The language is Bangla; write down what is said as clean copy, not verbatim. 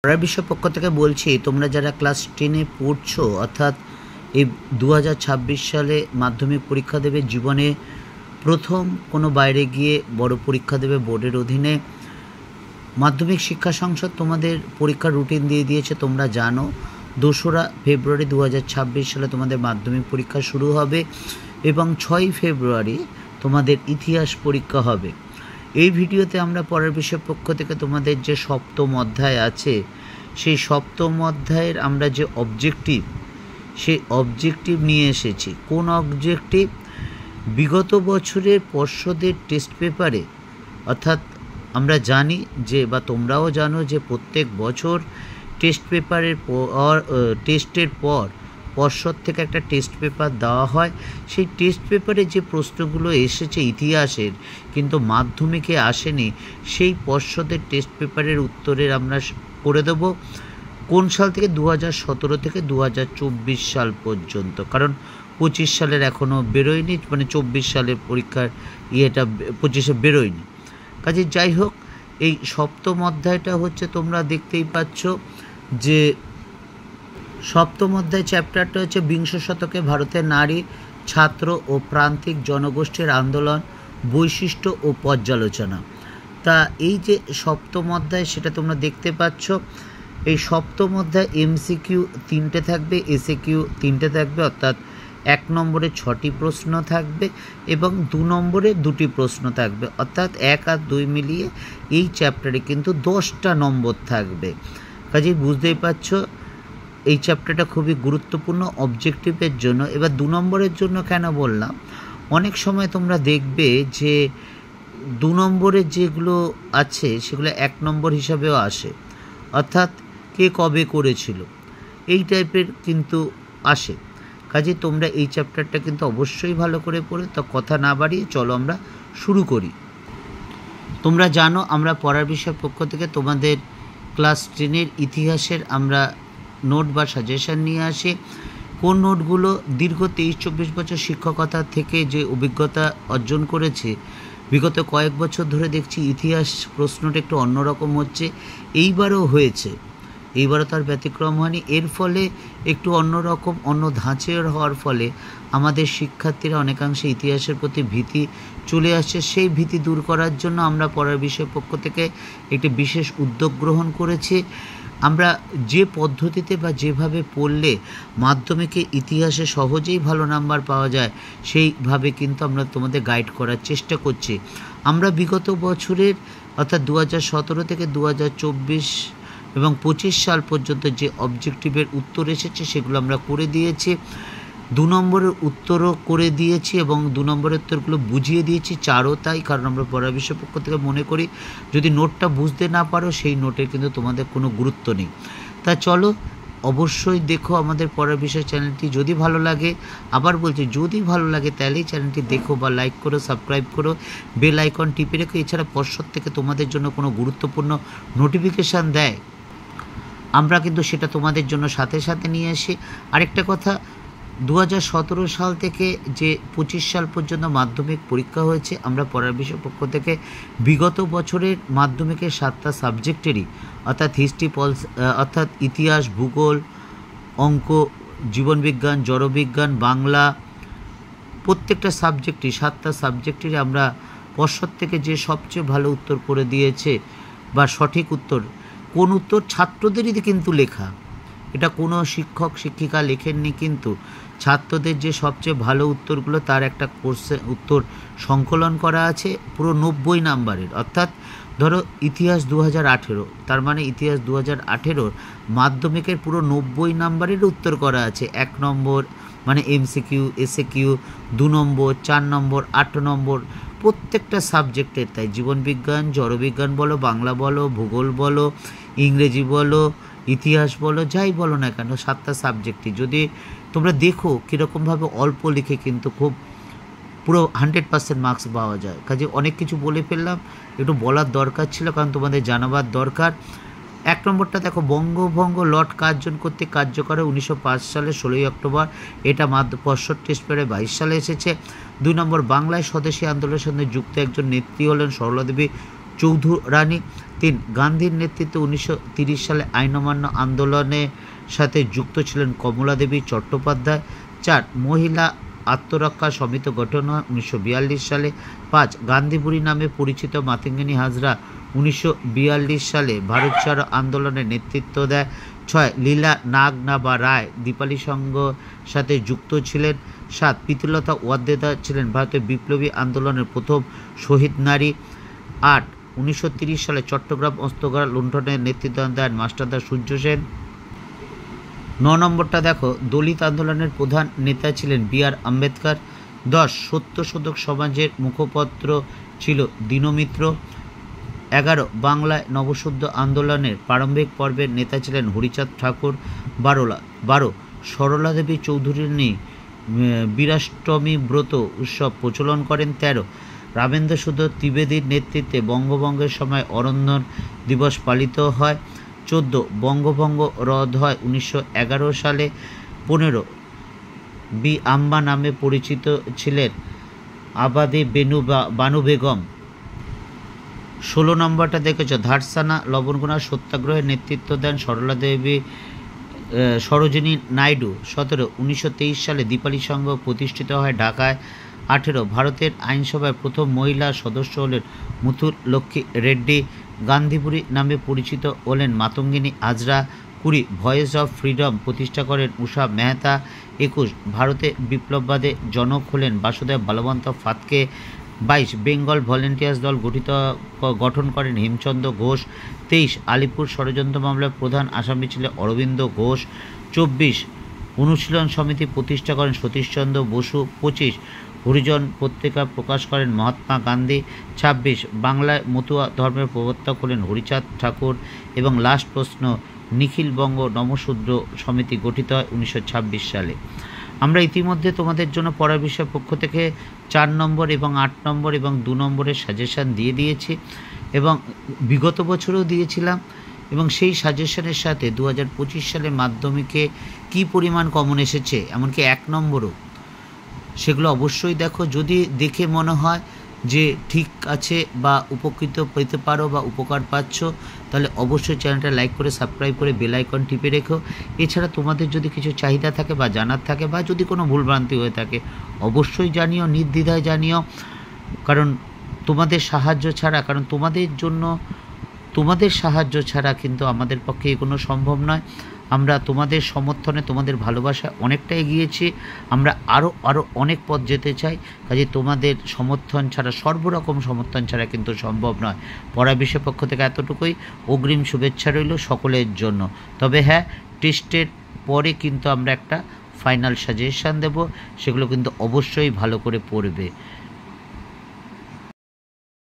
পড়ার বিষয় পক্ষ থেকে বলছি, তোমরা যারা ক্লাস 10-এ পড়ছো, অর্থাৎ এই 2026 সালে মাধ্যমিক পরীক্ষা দেবে, জীবনে প্রথম কোনো বাইরে গিয়ে বড় পরীক্ষা দেবে বোর্ডের অধীনে। মাধ্যমিক শিক্ষা সংসদ তোমাদের পরীক্ষার রুটিন দিয়ে দিয়েছে, তোমরা জানো। 2রা ফেব্রুয়ারি 2026 সালে তোমাদের মাধ্যমিক পরীক্ষা শুরু হবে এবং 6ই ফেব্রুয়ারি তোমাদের ইতিহাস পরীক্ষা হবে। এই ভিডিওতে আমরা পড়ার বিষয় পক্ষ থেকে তোমাদের যে সপ্তম অধ্যায় আছে, সেই সপ্তম অধ্যায়ের আমরা যে অবজেক্টিভ, সেই অবজেক্টিভ নিয়ে এসেছি। কোন অবজেক্টিভ? বিগত বছরের পর্ষদের টেস্ট পেপারে, অর্থাৎ আমরা জানি যে, বা তোমরাও জানো যে, প্রত্যেক বছর টেস্ট পেপারের টেস্টের পর পর্ষদ থেকে একটা টেস্ট পেপার দেওয়া হয়। সেই টেস্ট পেপারে যে প্রশ্নগুলো এসেছে ইতিহাসের, কিন্তু মাধ্যমিকে আসেনি, সেই পর্ষদের টেস্ট পেপারের উত্তরের আমরা করে দেব কোন সাল থেকে? 2017 থেকে 2024 সাল পর্যন্ত। কারণ 25 সালের এখনও বেরোয়নি, মানে 24 সালের পরীক্ষার ইয়েটা 25-এ বেরোয়নি। কাজে যাই হোক, এই সপ্তম অধ্যায়টা হচ্ছে, তোমরা দেখতেই পাচ্ছ যে সপ্তম অধ্যায় চ্যাপ্টারটা হচ্ছে বিংশ শতকে ভারতের নারী, ছাত্র ও প্রান্তিক জনগোষ্ঠীর আন্দোলন, বৈশিষ্ট্য ও পর্যালোচনা। তা এই যে সপ্তম অধ্যায়, সেটা তোমরা দেখতে পাচ্ছ। এই সপ্তম অধ্যায় MCQ 3টে থাকবে, SAQ 3টে থাকবে, অর্থাৎ 1 নম্বরে 6টি প্রশ্ন থাকবে এবং 2 নম্বরে 2টি প্রশ্ন থাকবে, অর্থাৎ 1 আর 2 মিলিয়ে এই চ্যাপ্টারে কিন্তু 10টা নম্বর থাকবে। কাজেই বুঝতেই পারছ এই চ্যাপ্টারটা খুবই গুরুত্বপূর্ণ অবজেক্টিভের জন্য। এবার 2 নম্বরের জন্য কেন বললাম, অনেক সময় তোমরা দেখবে যে 2 নম্বরের যেগুলো আছে সেগুলো 1 নম্বর হিসাবেও আসে, অর্থাৎ কে কবে করেছিল, এই টাইপের কিন্তু আসে। কাজে তোমরা এই চ্যাপ্টারটা কিন্তু অবশ্যই ভালো করে পড়ে। তো কথা না বাড়িয়ে চলো আমরা শুরু করি। তোমরা জানো আমরা পড়ার বিষয় পক্ষ থেকে তোমাদের ক্লাস 10-এর ইতিহাসের আমরা নোট বা সাজেশন নিয়ে আসি। কোন নোটগুলো দীর্ঘ 23-24 বছর শিক্ষকতা থেকে যে অভিজ্ঞতা অর্জন করেছে, বিগত কয়েক বছর ধরে দেখছি ইতিহাস প্রশ্নটা একটু অন্যরকম হচ্ছে। এইবারও হয়েছে, এইবারও তার ব্যতিক্রম হয়নি। এর ফলে একটু অন্যরকম, অন্য ধাঁচের হওয়ার ফলে আমাদের শিক্ষার্থীরা অনেকাংশে ইতিহাসের প্রতি ভীতি চলে আসছে। সেই ভীতি দূর করার জন্য আমরা পড়ার বিষয় পক্ষ থেকে একটি বিশেষ উদ্যোগ গ্রহণ করেছি। আমরা যে পদ্ধতিতে বা যেভাবে পড়লে মাধ্যমিকে ইতিহাসে সহজেই ভালো নাম্বার পাওয়া যায়, সেইভাবে কিন্তু আমরা তোমাদের গাইড করার চেষ্টা করছি। আমরা বিগত বছরের, অর্থাৎ 2017 থেকে 2024 এবং 25 সাল পর্যন্ত যে অবজেক্টিভের উত্তর এসেছে সেগুলো আমরা করে দিয়েছি। 2 নম্বরের উত্তরও করে দিয়েছি এবং 2 নম্বরের উত্তরগুলো বুঝিয়ে দিয়েছি। 4ও তাই, কারণ আমরা পড়ার বিষয় পক্ষ থেকে মনে করি যদি নোটটা বুঝতে না পারো, সেই নোটের কিন্তু তোমাদের কোনো গুরুত্ব নেই। তা চলো অবশ্যই দেখো আমাদের পড়ার বিষয় চ্যানেলটি। যদি ভালো লাগে, আবার বলছি, যদি ভালো লাগে তাহলেই চ্যানেলটি দেখো বা লাইক করো, সাবস্ক্রাইব করো, বেল আইকন টিপে রেখো। এছাড়া পর্ষদ থেকে তোমাদের জন্য কোনো গুরুত্বপূর্ণ নোটিফিকেশান দেয়, আমরা কিন্তু সেটা তোমাদের জন্য সাথে সাথে নিয়ে আসি। আরেকটা কথা, 2017 সাল থেকে যে 25 সাল পর্যন্ত মাধ্যমিক পরীক্ষা হয়েছে, আমরা পড়ার বিষয় পক্ষ থেকে বিগত বছরের মাধ্যমিকের 7টা সাবজেক্টেরই, অর্থাৎ হিস্ট্রি, অর্থাৎ ইতিহাস, ভূগোল, অঙ্ক, জীবনবিজ্ঞান, জড়বিজ্ঞান, বাংলা, প্রত্যেকটা সাবজেক্টই, 7টা সাবজেক্টেরই আমরা পর্ষদ থেকে যে সবচেয়ে ভালো উত্তর করে দিয়েছে বা সঠিক উত্তর, কোন উত্তর ছাত্রদেরই কিন্তু লেখা, এটা কোনো শিক্ষক শিক্ষিকা লেখেননি, কিন্তু ছাত্রদের যে সবচেয়ে ভালো উত্তরগুলো তার একটা কোর্সে উত্তর সংকলন করা আছে পুরো 90 নাম্বারের। অর্থাৎ ধরো ইতিহাস 2018, তার মানে ইতিহাস 2018 মাধ্যমিকের পুরো 90 নাম্বারের উত্তর করা আছে। 1 নম্বর মানে MCQ, SAQ, 2 নম্বর, 4 নম্বর, 8 নম্বর, প্রত্যেকটা সাবজেক্টের। তাই জীবনবিজ্ঞান, জড়বিজ্ঞান বলো, বাংলা বলো, ভূগোল বলো, ইংরেজি বলো, ইতিহাস বলো, যাই বলো না কেন, 7টা সাবজেক্টই যদি তোমরা দেখো কীরকমভাবে অল্প লিখে কিন্তু খুব পুরো 100% মার্কস পাওয়া যায়। কাজে অনেক কিছু বলে ফেললাম, একটু বলার দরকার ছিল, কারণ তোমাদের জানাবার দরকার। 1 নম্বরটা দেখো, বঙ্গভঙ্গ লট কার্জন করতে কার্যকর 1905 সালে 16ই অক্টোবর, এটা পর্ষদ টেস্ট পেপারে 22 সালে এসেছে। 2 নম্বর, বাংলায় স্বদেশী আন্দোলনের সঙ্গে যুক্ত একজন নেত্রী হলেন সরলা দেবী চৌধুরানী। 3 গান্ধীর নেতৃত্বে 1930 সালে আইন অমান্য আন্দোলনের সাথে যুক্ত ছিলেন কমলা দেবী চট্টোপাধ্যায়। 4 মহিলা আত্মরক্ষা সমিতি গঠন হয় 1942 সালে। 5 গান্ধী বুড়ি নামে পরিচিত মাতঙ্গিনী হাজরা 1942 সালে ভারত ছাড়ো আন্দোলনের নেতৃত্ব দেয়। 6 লীলা নাগ না বা রায় দীপালি সংঘর সাথে যুক্ত ছিলেন। 7 প্রীতিলতা ওয়াদ্দেদার ছিলেন ভারতের বিপ্লবী আন্দোলনের প্রথম শহীদ নারী। 8 1930 সালে চট্টগ্রাম অস্ত্রগার লুণ্ঠনের নেতৃত্ব দেন মাস্টারদা সূর্য সেন। 9 নম্বরটা দেখো, দলিত আন্দোলনের প্রধান নেতা ছিলেন বি.আর. আম্বেদকর। 10 সত্যশোধক সমাজের মুখপত্র ছিল দীনমিত্র। 11 বাংলায় নবশুদ্ধ আন্দোলনের প্রারম্ভিক পর্বের নেতা ছিলেন হরিচাঁদ ঠাকুর। 12 সরলা দেবী চৌধুরানী বীরাষ্টমী ব্রত উৎসব প্রচলন করেন। 13 রামেন্দ্র সুধর ত্রিবেদীর নেতৃত্বে বঙ্গভঙ্গের সময় অরণ্যন দিবস পালিত হয়। 14 বঙ্গভঙ্গ রদ হয় 1911 সালে। 15 বি আম্বা নামে পরিচিত ছিলেন আবাদে বানু বেগম। 16 নম্বরটা দেখেছ, ধারসানা লবণগুনা সত্যাগ্রহের নেতৃত্ব দেন সরলা দেবী সরোজিনী নাইডু। 17 1923 সালে দীপালি সংঘ প্রতিষ্ঠিত হয় ঢাকায়। 18 ভারতের আইনসভায় প্রথম মহিলা সদস্য হলেন মুথুর লক্ষ্মী রেড্ডি। গান্ধীপুরী নামে পরিচিত হলেন Matangini Hazra. 20 voice of freedom প্রতিষ্ঠা করেন উষা মেহতা। 21 ভারতে বিপ্লববাদে জনক হলেন বাসুদেব বলবন্ত ফাতকে। 22 বেঙ্গল ভলেন্টিয়ার্স দল গঠন করেন হেমচন্দ্র ঘোষ। 23 আলিপুর ষড়যন্ত্র মামলার প্রধান আসামি ছিলেন অরবিন্দ ঘোষ। 24 অনুশীলন সমিতি প্রতিষ্ঠা করেন সতীশচন্দ্র বসু। 25 হরিজন পত্রিকা প্রকাশ করেন মহাত্মা গান্ধী। 26 বাংলায় মতুয়া ধর্মের প্রবর্তক হলেন হরিচাঁদ ঠাকুর। এবং লাস্ট প্রশ্ন, নিখিল বঙ্গ নমশূদ্র সমিতি গঠিত হয় 1926 সালে। আমরা ইতিমধ্যে তোমাদের জন্য পড়ার বিষয়ের পক্ষ থেকে 4 নম্বর এবং 8 নম্বর এবং 2 নম্বরের সাজেশান দিয়ে দিয়েছি এবং বিগত বছরেও দিয়েছিলাম, এবং সেই সাজেশনের সাথে 2025 সালে মাধ্যমিকে কি পরিমাণ কমন এসেছে, এমনকি 1 নম্বরও, সেগুলো অবশ্যই দেখো। যদি দেখে মনে হয় যে ঠিক আছে বা উপকৃত পেতে পারো বা উপকার পাচ্ছ, তাহলে অবশ্যই চ্যানেলটা লাইক করে সাবস্ক্রাইব করে বেল আইকন টিপে রেখো। এছাড়া তোমাদের যদি কিছু চাহিদা থাকে বা জানার থাকে বা যদি কোনো ভুলভ্রান্তি হয়ে থাকে অবশ্যই জানিও, নির্দ্বিধায় জানিও। কারণ তোমাদের সাহায্য ছাড়া, তোমাদের সাহায্য ছাড়া কিন্তু আমাদের পক্ষে এগোনো সম্ভব নয়। আমরা তোমাদের সমর্থনে, তোমাদের ভালোবাসা অনেকটা এগিয়েছি, আমরা আরও অনেক পথ যেতে চাই। কাজে তোমাদের সমর্থন ছাড়া, সর্বরকম সমর্থন ছাড়া কিন্তু সম্ভব নয়। পড়া বিষয় পক্ষ থেকে এতটুকুই। অগ্রিম শুভেচ্ছা রইল সকলের জন্য। তবে হ্যাঁ, টেস্টের পরে কিন্তু আমরা একটা ফাইনাল সাজেশান দেব, সেগুলো কিন্তু অবশ্যই ভালো করে পড়বে।